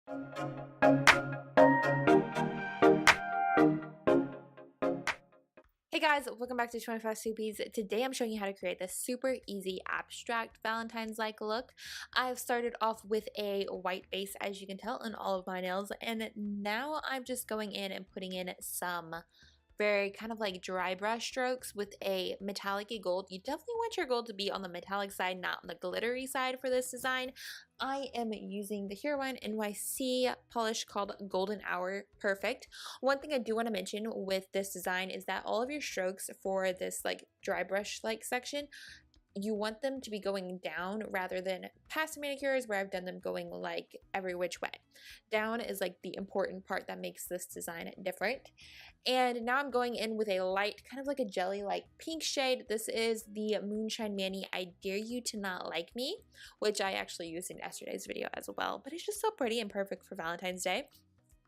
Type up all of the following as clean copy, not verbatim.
Hey guys, welcome back to 25 Sweetpeas. Today I'm showing you how to create this super easy abstract Valentine's-like look. I've started off with a white base, as you can tell, on all of my nails, and now I'm just going in and putting in some very kind of like dry brush strokes with a metallic-y gold. You definitely want your gold to be on the metallic side, not on the glittery side for this design. I am using the Heroine NYC polish called Golden Hour Perfect. One thing I do want to mention with this design is that all of your strokes for this like dry brush like section, you want them to be going down rather than past manicures where I've done them going like every which way. Down is like the important part that makes this design different. And now I'm going in with a light, kind of like a jelly like pink shade. This is the Moonshine Manny I Dare You to Not Like Me, which I actually used in yesterday's video as well, but it's just so pretty and perfect for Valentine's Day.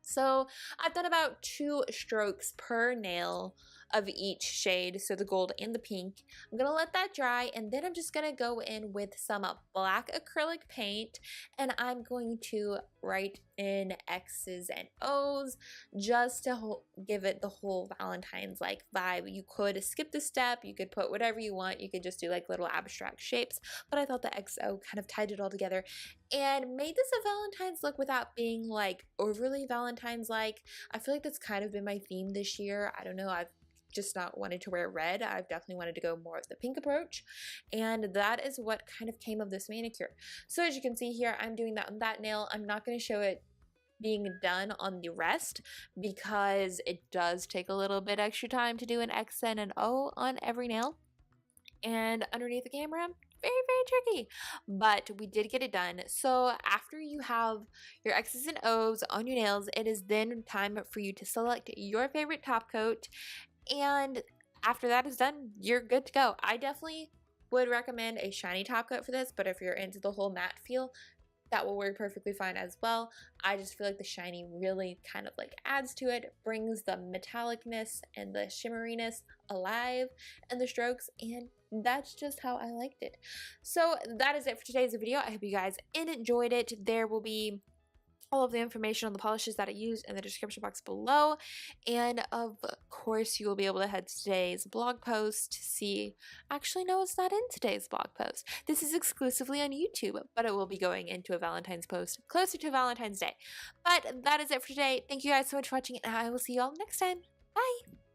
So I've done about 2 strokes per nail of each shade, so the gold and the pink. I'm gonna let that dry, and then I'm just gonna go in with some black acrylic paint, and I'm going to write in X's and O's just to give it the whole Valentine's like vibe. You could skip the step, you could put whatever you want, you could just do like little abstract shapes, but I thought the XO kind of tied it all together and made this a Valentine's look without being like overly Valentine's like. I feel like that's kind of been my theme this year. I don't know, I've just not wanted to wear red. I've definitely wanted to go more of the pink approach, and that is what kind of came of this manicure. So as you can see here, I'm doing that on that nail. I'm not going to show it being done on the rest because it does take a little bit extra time to do an X and an O on every nail, and underneath the camera, very tricky, but we did get it done. So after you have your X's and O's on your nails, it is then time for you to select your favorite top coat, and after that is done, you're good to go. I definitely would recommend a shiny top coat for this, but if you're into the whole matte feel, that will work perfectly fine as well. I just feel like the shiny really kind of like adds to it, brings the metallicness and the shimmeriness alive and the strokes, and that's just how I liked it. So that is it for today's video. I hope you guys enjoyed it. There will be all of the information on the polishes that I used in the description box below, and of course you will be able to head to today's blog post to see. Actually no, it's not in today's blog post. This is exclusively on YouTube, but it will be going into a Valentine's post closer to Valentine's Day. But that is it for today. Thank you guys so much for watching, and I will see you all next time. Bye!